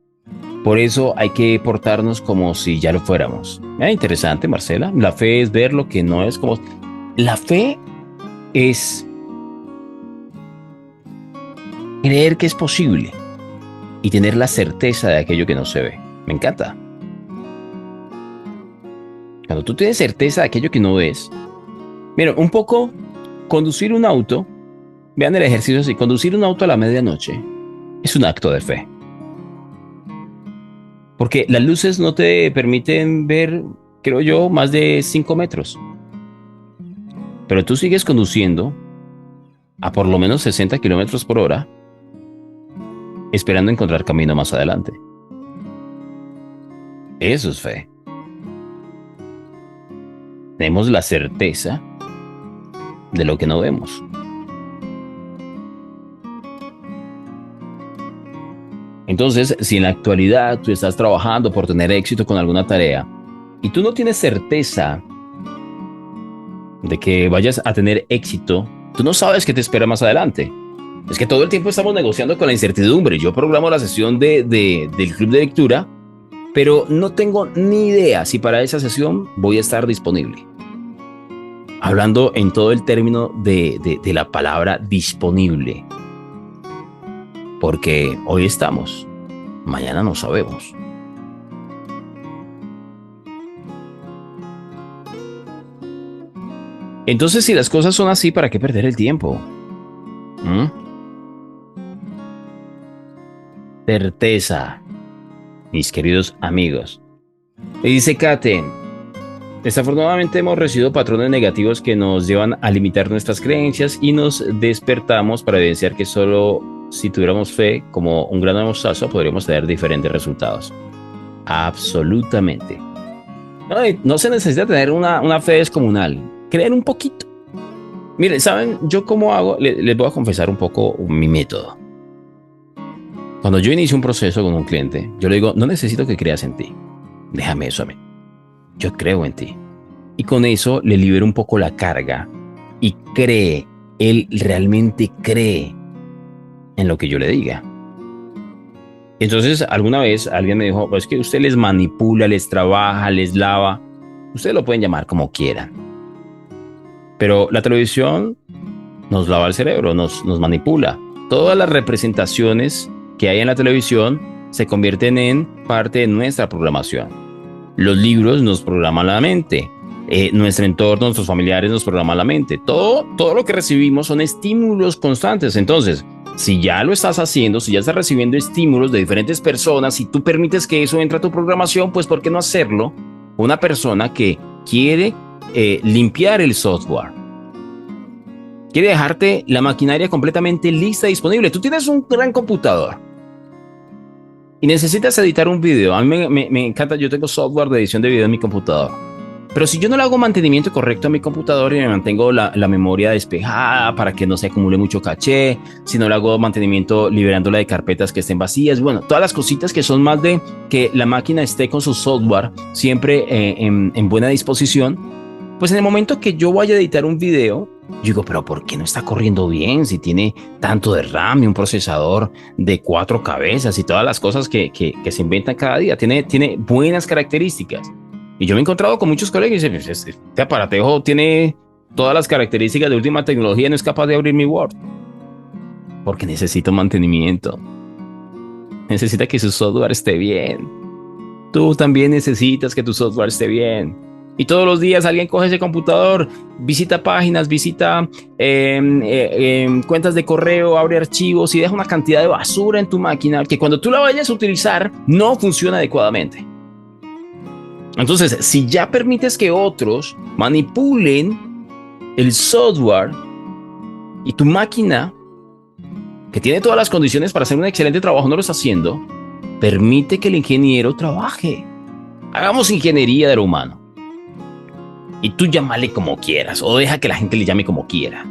[SPEAKER 1] Por eso hay que portarnos como si ya lo fuéramos. Interesante, Marcela. La fe es ver lo que no es como... La fe es creer que es posible y tener la certeza de aquello que no se ve. Me encanta. Cuando tú tienes certeza de aquello que no ves... Mira, un poco conducir un auto, vean el ejercicio así, conducir un auto a la medianoche es un acto de fe. Porque las luces no te permiten ver, creo yo, más de 5 metros. Pero tú sigues conduciendo a por lo menos 60 kilómetros por hora, esperando encontrar camino más adelante. Eso es fe. Tenemos la certeza de lo que no vemos. Entonces, si en la actualidad tú estás trabajando por tener éxito con alguna tarea y tú no tienes certeza de que vayas a tener éxito, tú no sabes qué te espera más adelante. Es que todo el tiempo estamos negociando con la incertidumbre. Yo programo la sesión del club de lectura, pero no tengo ni idea si para esa sesión voy a estar disponible. Hablando en todo el término de la palabra disponible. Porque hoy estamos, mañana no sabemos. Entonces, si las cosas son así, ¿para qué perder el tiempo? Certeza, mis queridos amigos. Y dice Kate, desafortunadamente hemos recibido patrones negativos que nos llevan a limitar nuestras creencias y nos despertamos para evidenciar que solo si tuviéramos fe como un grano de mostaza podríamos tener diferentes resultados. Absolutamente. No se necesita tener una fe descomunal. Creer un poquito. Miren, ¿saben yo cómo hago? Les voy a confesar un poco mi método. Cuando yo inicio un proceso con un cliente, yo le digo, no necesito que creas en ti. Déjame eso a mí. Yo creo en ti. Y con eso le libero un poco la carga y cree, él realmente cree en lo que yo le diga. Entonces, alguna vez alguien me dijo, es que usted les manipula, les trabaja, les lava. Ustedes lo pueden llamar como quieran. Pero la televisión nos lava el cerebro, nos manipula. Todas las representaciones que hay en la televisión se convierten en parte de nuestra programación. Los libros nos programan la mente. Nuestro entorno, nuestros familiares nos programan la mente. Todo lo que recibimos son estímulos constantes. Entonces, si ya lo estás haciendo, si ya estás recibiendo estímulos de diferentes personas, si tú permites que eso entre a tu programación, pues ¿por qué no hacerlo? Una persona que quiere limpiar el software, quiere dejarte la maquinaria completamente lista, disponible. Tú tienes un gran computador y necesitas editar un video. A mí me encanta, yo tengo software de edición de video en mi computador. Pero si yo no le hago mantenimiento correcto a mi computador y me mantengo la memoria despejada para que no se acumule mucho caché, si no le hago mantenimiento liberándola de carpetas que estén vacías, bueno, todas las cositas que son más de que la máquina esté con su software siempre en buena disposición, pues en el momento que yo vaya a editar un video, yo digo, pero ¿por qué no está corriendo bien si tiene tanto de RAM y un procesador de 4 cabezas y todas las cosas que se inventan cada día? Tiene buenas características. Y yo me he encontrado con muchos colegas y dicen, este aparatejo tiene todas las características de última tecnología y no es capaz de abrir mi Word. Porque necesito mantenimiento. Necesita que su software esté bien. Tú también necesitas que tu software esté bien. Y todos los días alguien coge ese computador, visita páginas, visita cuentas de correo, abre archivos y deja una cantidad de basura en tu máquina que cuando tú la vayas a utilizar no funciona adecuadamente. Entonces, si ya permites que otros manipulen el software y tu máquina, que tiene todas las condiciones para hacer un excelente trabajo, no lo está haciendo, permite que el ingeniero trabaje. Hagamos ingeniería de lo humano. Y tú llámale como quieras, o deja que la gente le llame como quiera.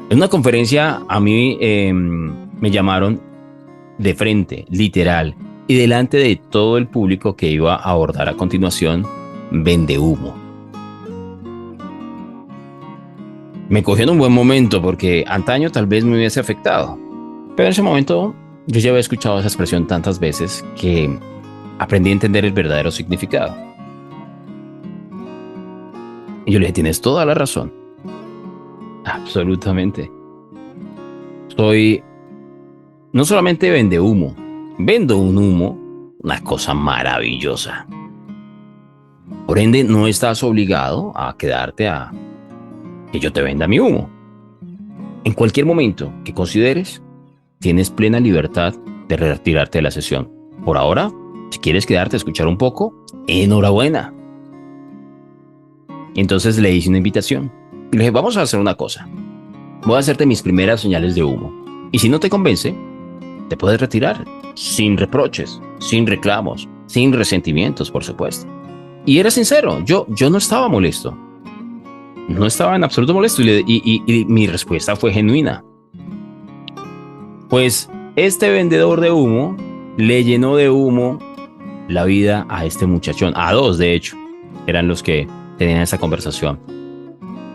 [SPEAKER 1] En una conferencia a mí me llamaron de frente, literal, y delante de todo el público que iba a abordar a continuación, vende humo. Me cogió en un buen momento porque antaño tal vez me hubiese afectado, pero en ese momento yo ya había escuchado esa expresión tantas veces que aprendí a entender el verdadero significado. Y yo le dije, tienes toda la razón. Absolutamente. Soy no solamente vende humo, vendo un humo, una cosa maravillosa. Por ende, no estás obligado a quedarte a que yo te venda mi humo. En cualquier momento que consideres, tienes plena libertad de retirarte de la sesión. Por ahora, si quieres quedarte a escuchar un poco, enhorabuena. Entonces le hice una invitación. Le dije, vamos a hacer una cosa. Voy a hacerte mis primeras señales de humo. Y si no te convence, te puedes retirar. Sin reproches, sin reclamos, sin resentimientos, por supuesto. Y era sincero, yo no estaba molesto. No estaba en absoluto molesto y mi respuesta fue genuina. Pues este vendedor de humo le llenó de humo la vida a este muchachón. A dos, de hecho, eran los que tenían esa conversación.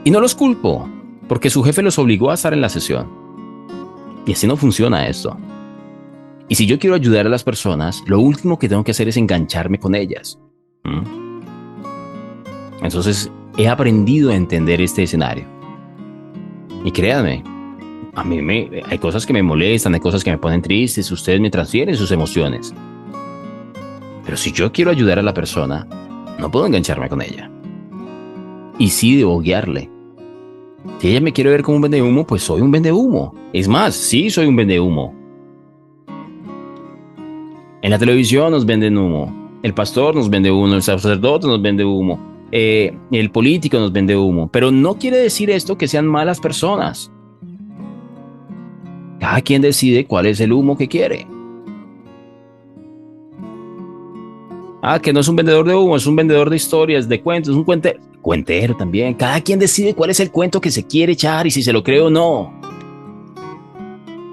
[SPEAKER 1] Y no los culpo, porque su jefe los obligó a estar en la sesión. Y así no funciona esto. Y si yo quiero ayudar a las personas, lo último que tengo que hacer es engancharme con ellas. Entonces, he aprendido a entender este escenario. Y créanme, a mí hay cosas que me molestan, hay cosas que me ponen tristes, ustedes me transfieren sus emociones. Pero si yo quiero ayudar a la persona, no puedo engancharme con ella. Y sí debo guiarle. Si ella me quiere ver como un vendehumo, pues soy un vendehumo. Es más, sí soy un vendehumo. En la televisión nos venden humo. El pastor nos vende humo, el sacerdote nos vende humo, el político nos vende humo. Pero no quiere decir esto que sean malas personas. Cada quien decide cuál es el humo que quiere. Que no es un vendedor de humo, es un vendedor de historias, de cuentos, es un cuentero también. Cada quien decide cuál es el cuento que se quiere echar y si se lo cree o no.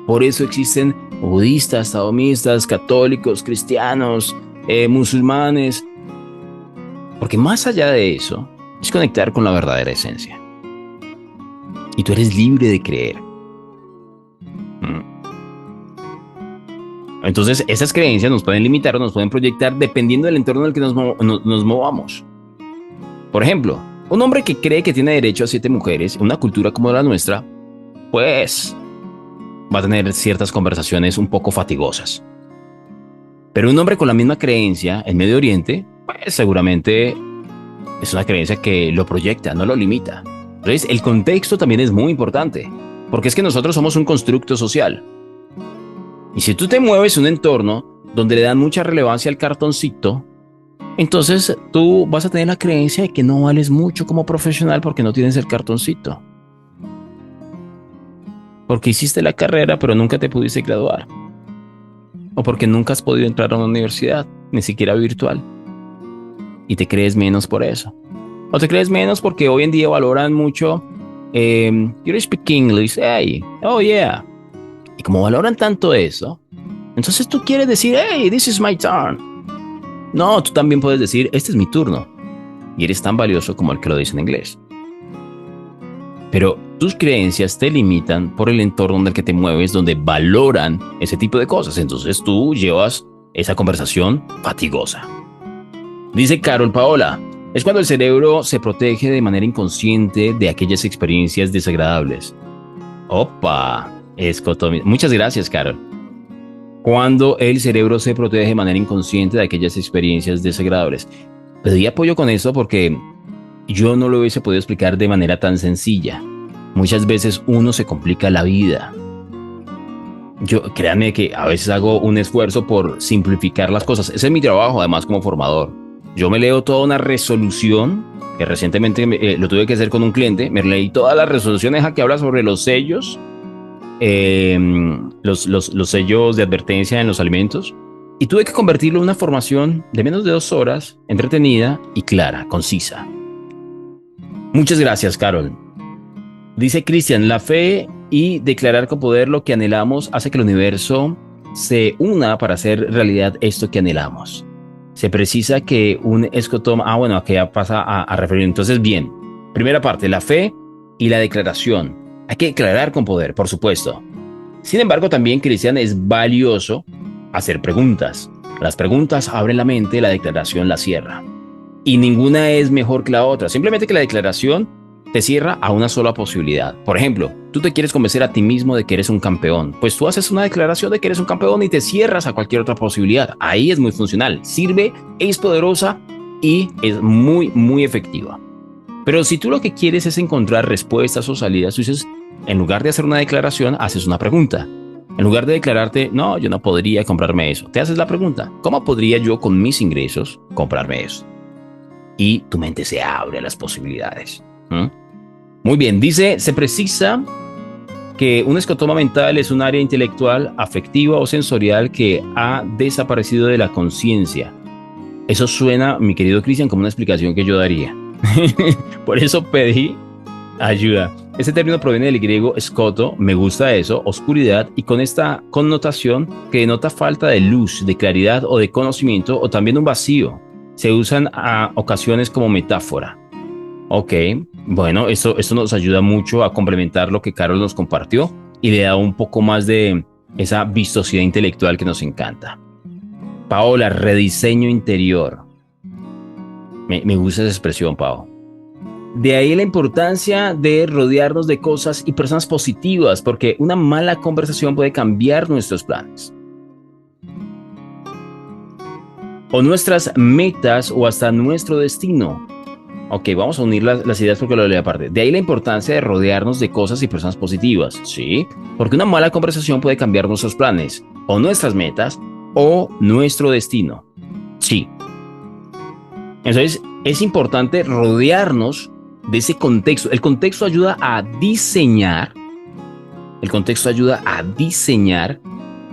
[SPEAKER 1] Por eso existen budistas, taoístas, católicos, cristianos, musulmanes. Porque más allá de eso, es conectar con la verdadera esencia. Y tú eres libre de creer. Entonces, esas creencias nos pueden limitar o nos pueden proyectar dependiendo del entorno en el que nos movamos. Por ejemplo, un hombre que cree que tiene derecho a 7 mujeres en una cultura como la nuestra, pues va a tener ciertas conversaciones un poco fatigosas. Pero un hombre con la misma creencia en Medio Oriente, pues seguramente es una creencia que lo proyecta, no lo limita. Entonces, el contexto también es muy importante, porque es que nosotros somos un constructo social. Y si tú te mueves en un entorno donde le dan mucha relevancia al cartoncito, entonces tú vas a tener la creencia de que no vales mucho como profesional porque no tienes el cartoncito. Porque hiciste la carrera pero nunca te pudiste graduar. O porque nunca has podido entrar a una universidad, ni siquiera virtual. Y te crees menos por eso. O te crees menos porque hoy en día valoran mucho you speak English, hey, oh yeah. Y como valoran tanto eso, entonces tú quieres decir, hey, this is my turn. No, tú también puedes decir, este es mi turno. Y eres tan valioso como el que lo dice en inglés. Pero tus creencias te limitan por el entorno en el que te mueves, donde valoran ese tipo de cosas. Entonces tú llevas esa conversación fatigosa. Dice Carol Paola, es cuando el cerebro se protege de manera inconsciente de aquellas experiencias desagradables. Opa, escotomía. Muchas gracias, Carol. Cuando el cerebro se protege de manera inconsciente de aquellas experiencias desagradables. Pedí apoyo con eso porque yo no lo hubiese podido explicar de manera tan sencilla. Muchas veces uno se complica la vida. Créanme que a veces hago un esfuerzo por simplificar las cosas. Ese es mi trabajo, además, como formador. Yo me leo toda una resolución, que recientemente lo tuve que hacer con un cliente. Me leí todas las resoluciones que habla sobre los sellos, los sellos de advertencia en los alimentos. Y tuve que convertirlo en una formación de menos de 2 horas, entretenida y clara, concisa. Muchas gracias, Carol. Dice Cristian, la fe y declarar con poder lo que anhelamos hace que el universo se una para hacer realidad esto que anhelamos. Se precisa que un escotoma... bueno, aquí ya pasa a referir. Entonces, bien, primera parte, la fe y la declaración. Hay que declarar con poder, por supuesto. Sin embargo, también, Cristian, es valioso hacer preguntas. Las preguntas abren la mente, la declaración la cierra. Y ninguna es mejor que la otra. Simplemente que la declaración te cierra a una sola posibilidad. Por ejemplo, tú te quieres convencer a ti mismo de que eres un campeón. Pues tú haces una declaración de que eres un campeón y te cierras a cualquier otra posibilidad. Ahí es muy funcional. Sirve, es poderosa y es muy, muy efectiva. Pero si tú lo que quieres es encontrar respuestas o salidas, tú dices, en lugar de hacer una declaración, haces una pregunta. En lugar de declararte, no, yo no podría comprarme eso, te haces la pregunta, ¿cómo podría yo con mis ingresos comprarme eso? Y tu mente se abre a las posibilidades. Muy bien, dice, se precisa que un escotoma mental es un área intelectual, afectiva o sensorial que ha desaparecido de la conciencia. Eso suena, mi querido Cristian, como una explicación que yo daría. Por eso pedí ayuda. Este término proviene del griego escoto, me gusta eso, oscuridad, y con esta connotación que denota falta de luz, de claridad o de conocimiento, o también un vacío. Se usan a ocasiones como metáfora. Ok, bueno, esto nos ayuda mucho a complementar lo que Carol nos compartió y le da un poco más de esa vistosidad intelectual que nos encanta. Paola, rediseño interior. Me gusta esa expresión, Pao. De ahí la importancia de rodearnos de cosas y personas positivas, porque una mala conversación puede cambiar nuestros planes. O nuestras metas o hasta nuestro destino. Ok, vamos a unir las ideas porque lo leí aparte. De ahí la importancia de rodearnos de cosas y personas positivas, ¿sí? Porque una mala conversación puede cambiar nuestros planes, o nuestras metas, o nuestro destino, sí. Entonces, es importante rodearnos de ese contexto. El contexto ayuda a diseñar,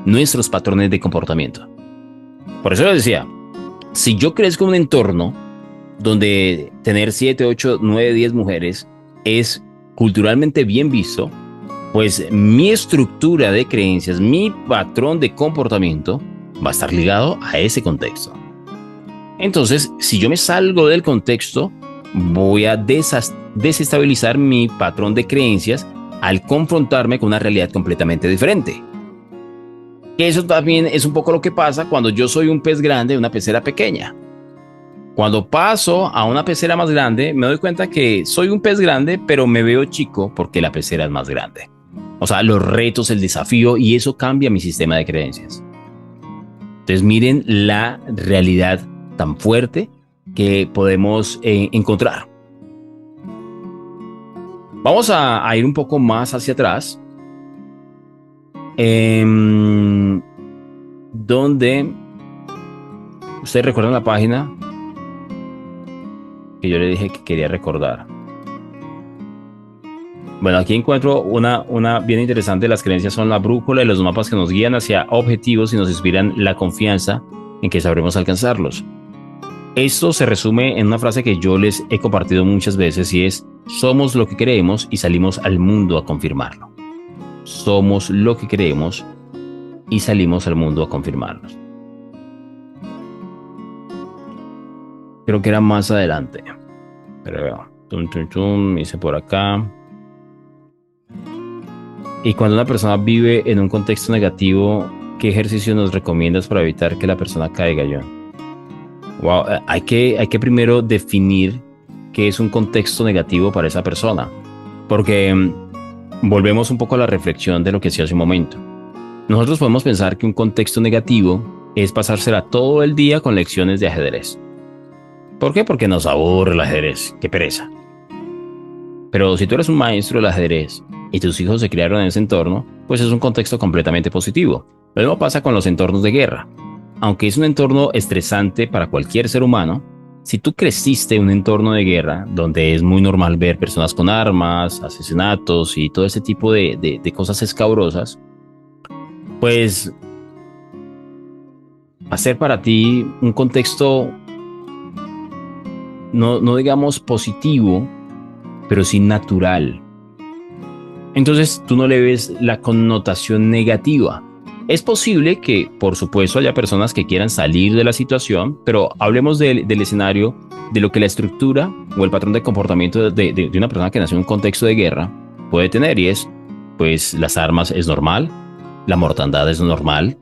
[SPEAKER 1] nuestros patrones de comportamiento. Por eso les decía, si yo crezco en un entorno donde tener 7, 8, 9, 10 mujeres es culturalmente bien visto, pues mi estructura de creencias, mi patrón de comportamiento va a estar ligado a ese contexto. Entonces, si yo me salgo del contexto, voy a desestabilizar mi patrón de creencias al confrontarme con una realidad completamente diferente. Eso también es un poco lo que pasa cuando yo soy un pez grande en una pecera pequeña. Cuando paso a una pecera más grande, me doy cuenta que soy un pez grande, pero me veo chico porque la pecera es más grande. O sea, los retos, el desafío, y eso cambia mi sistema de creencias. Entonces miren la realidad tan fuerte que podemos encontrar. Vamos a ir un poco más hacia atrás, donde ustedes recuerdan la página que yo le dije que quería recordar. Bueno, aquí encuentro una bien interesante. Las creencias son la brújula y los mapas que nos guían hacia objetivos y nos inspiran la confianza en que sabremos alcanzarlos. Esto se resume en una frase que yo les he compartido muchas veces y es: somos lo que creemos y salimos al mundo a confirmarlo. Somos lo que creemos y salimos al mundo a confirmarlo. Creo que era más adelante. Pero veo. Hice por acá. Y cuando una persona vive en un contexto negativo, ¿qué ejercicio nos recomiendas para evitar que la persona caiga, John? Wow, hay que primero definir qué es un contexto negativo para esa persona. Porque volvemos un poco a la reflexión de lo que decía hace un momento. Nosotros podemos pensar que un contexto negativo es pasársela todo el día con lecciones de ajedrez. ¿Por qué? Porque nos aburre el ajedrez. ¡Qué pereza! Pero si tú eres un maestro del ajedrez y tus hijos se criaron en ese entorno, pues es un contexto completamente positivo. Lo mismo pasa con los entornos de guerra. Aunque es un entorno estresante para cualquier ser humano, si tú creciste en un entorno de guerra donde es muy normal ver personas con armas, asesinatos y todo ese tipo de cosas escabrosas, pues va a ser para ti un contexto no digamos positivo, pero sí natural. Entonces tú no le ves la connotación negativa. Es posible que, por supuesto, haya personas que quieran salir de la situación, pero hablemos del escenario, de lo que la estructura o el patrón de comportamiento de una persona que nació en un contexto de guerra puede tener, y es, pues, las armas es normal, la mortandad es normal,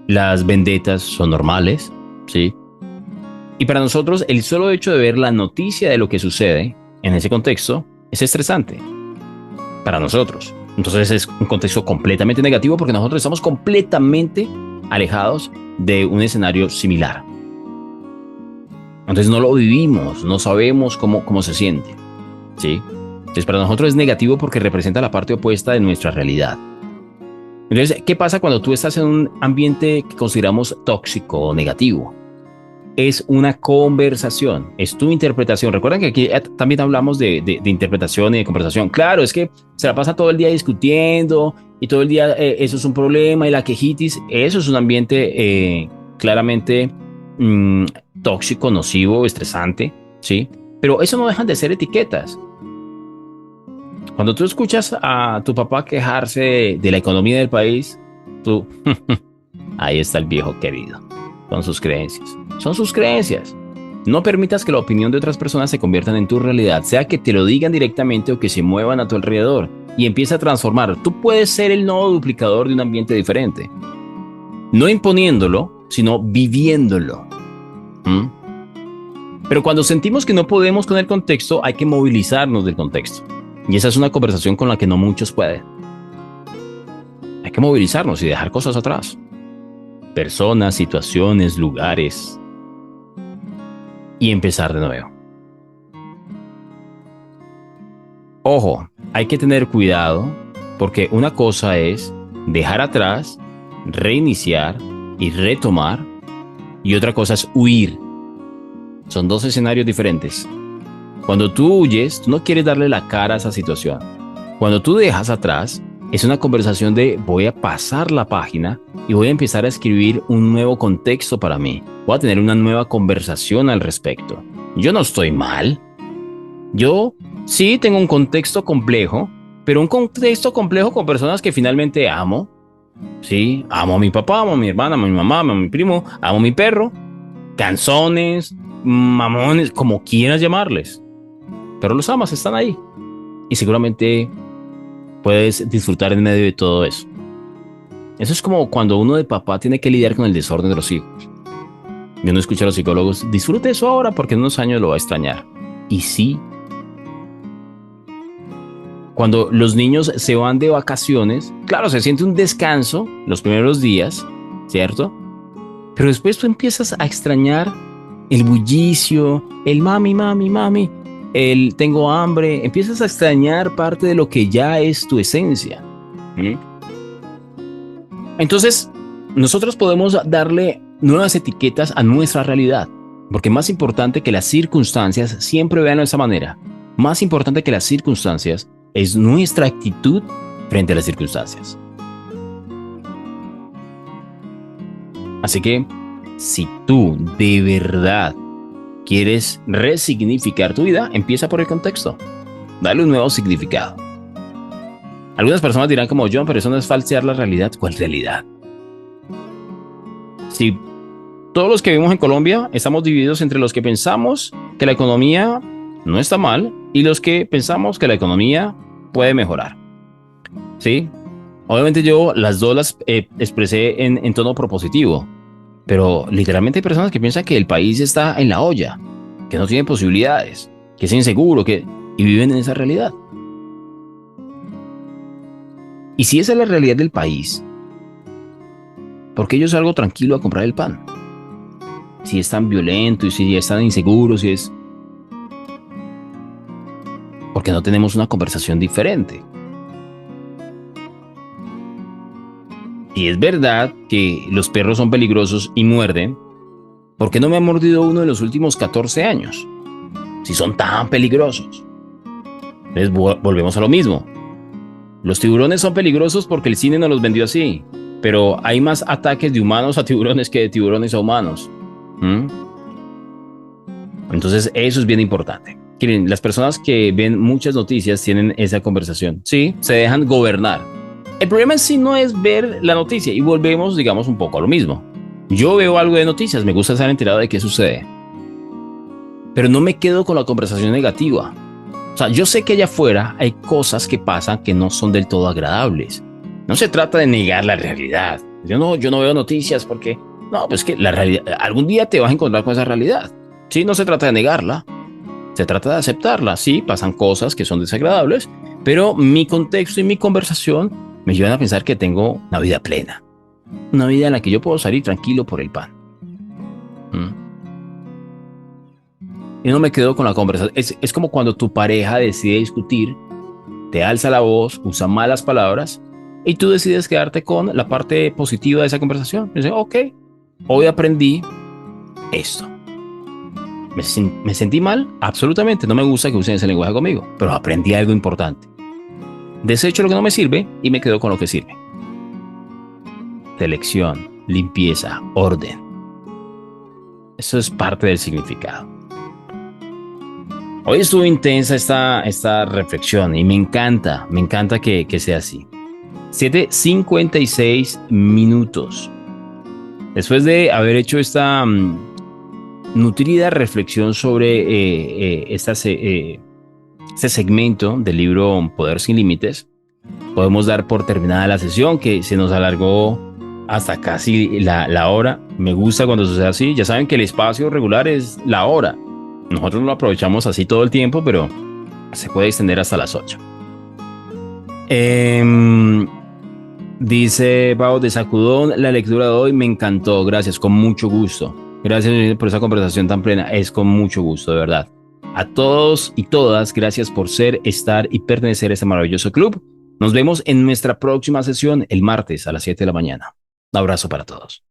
[SPEAKER 1] las vendetas son normales, ¿sí? Y para nosotros, el solo hecho de ver la noticia de lo que sucede en ese contexto es estresante para nosotros. Entonces es un contexto completamente negativo porque nosotros estamos completamente alejados de un escenario similar. Entonces no lo vivimos, no sabemos cómo se siente, ¿sí? Entonces para nosotros es negativo porque representa la parte opuesta de nuestra realidad. Entonces, ¿qué pasa cuando tú estás en un ambiente que consideramos tóxico o negativo? Es una conversación, es tu interpretación. Recuerden que aquí también hablamos de interpretación y de conversación. Claro, es que se la pasa todo el día discutiendo y todo el día eso es un problema y la quejitis, eso es un ambiente claramente tóxico, nocivo, estresante, ¿sí? Pero eso no dejan de ser etiquetas. Cuando tú escuchas a tu papá quejarse de la economía del país, tú, ahí está el viejo querido, con sus creencias. Son sus creencias. No permitas que la opinión de otras personas se conviertan en tu realidad, sea que te lo digan directamente o que se muevan a tu alrededor, y empieza a transformar. Tú puedes ser el nodo duplicador de un ambiente diferente. No imponiéndolo, sino viviéndolo. Pero cuando sentimos que no podemos con el contexto, hay que movilizarnos del contexto. Y esa es una conversación con la que no muchos pueden. Hay que movilizarnos y dejar cosas atrás. Personas, situaciones, lugares. Y empezar de nuevo. Ojo, hay que tener cuidado porque una cosa es dejar atrás, reiniciar y retomar, y otra cosa es huir. Son dos escenarios diferentes. Cuando tú huyes, tú no quieres darle la cara a esa situación. Cuando tú dejas atrás, es una conversación de voy a pasar la página y voy a empezar a escribir un nuevo contexto para mí. Voy a tener una nueva conversación al respecto. Yo no estoy mal. Yo sí tengo un contexto complejo, pero un contexto complejo con personas que finalmente amo. Sí, amo a mi papá, amo a mi hermana, amo a mi mamá, amo a mi primo, amo a mi perro. Canzones, mamones, como quieras llamarles. Pero los amas, están ahí. Y seguramente puedes disfrutar en medio de todo eso. Eso es como cuando uno de papá tiene que lidiar con el desorden de los hijos. Y uno escucha a los psicólogos, disfrute eso ahora porque en unos años lo va a extrañar. Y sí. Cuando los niños se van de vacaciones, claro, se siente un descanso los primeros días, ¿cierto? Pero después tú empiezas a extrañar el bullicio, el mami, mami, mami, el tengo hambre. Empiezas a extrañar parte de lo que ya es tu esencia. ¿Mm? Entonces, nosotros podemos darle nuevas etiquetas a nuestra realidad, porque más importante que las circunstancias, siempre vean de esa manera, más importante que las circunstancias es nuestra actitud frente a las circunstancias. Así que, si tú de verdad quieres resignificar tu vida, empieza por el contexto. Dale un nuevo significado. Algunas personas dirán como John, pero eso no es falsear la realidad. ¿Cuál realidad? Si todos los que vivimos en Colombia estamos divididos entre los que pensamos que la economía no está mal y los que pensamos que la economía puede mejorar. ¿Sí? Obviamente yo las dos las expresé en tono propositivo, pero literalmente hay personas que piensan que el país está en la olla, que no tiene posibilidades, que es inseguro, y viven en esa realidad. Y si esa es la realidad del país, ¿por qué yo salgo tranquilo a comprar el pan? Si es tan violento y si es tan inseguro, si es... Porque no tenemos una conversación diferente. Y es verdad que los perros son peligrosos y muerden, ¿por qué no me ha mordido uno en los últimos 14 años? Si son tan peligrosos. Entonces volvemos a lo mismo. Los tiburones son peligrosos porque el cine nos los vendió así, pero hay más ataques de humanos a tiburones que de tiburones a humanos. Entonces eso es bien importante. Miren, las personas que ven muchas noticias tienen esa conversación. Sí, se dejan gobernar. El problema en sí no es ver la noticia y volvemos, digamos, un poco a lo mismo. Yo veo algo de noticias, me gusta estar enterado de qué sucede. Pero no me quedo con la conversación negativa. O sea, yo sé que allá afuera hay cosas que pasan que no son del todo agradables. No se trata de negar la realidad. Yo no veo noticias porque... No, pues que la realidad... Algún día te vas a encontrar con esa realidad. Sí, no se trata de negarla. Se trata de aceptarla. Sí, pasan cosas que son desagradables, pero mi contexto y mi conversación me llevan a pensar que tengo una vida plena. Una vida en la que yo puedo salir tranquilo por el pan. Y no me quedo con la conversación. Es como cuando tu pareja decide discutir, te alza la voz, usa malas palabras, y tú decides quedarte con la parte positiva de esa conversación. Y dices, ok, hoy aprendí esto. ¿Me sentí mal? Absolutamente. No me gusta que usen ese lenguaje conmigo, pero aprendí algo importante. Desecho lo que no me sirve y me quedo con lo que sirve. Selección, limpieza, orden. Eso es parte del significado. Hoy estuvo intensa esta reflexión y me encanta que sea así. 7:56 minutos. Después de haber hecho esta nutrida reflexión sobre este segmento del libro Poder sin Límites, podemos dar por terminada la sesión, que se nos alargó hasta casi la hora. Me gusta cuando sucede así. Ya saben que el espacio regular es la hora. Nosotros lo aprovechamos así todo el tiempo, pero se puede extender hasta las 8. Dice Pau de Sacudón, la lectura de hoy me encantó. Gracias, con mucho gusto. Gracias por esa conversación tan plena. Es con mucho gusto, de verdad. A todos y todas, gracias por ser, estar y pertenecer a este maravilloso club. Nos vemos en nuestra próxima sesión el martes a las 7 de la mañana. Un abrazo para todos.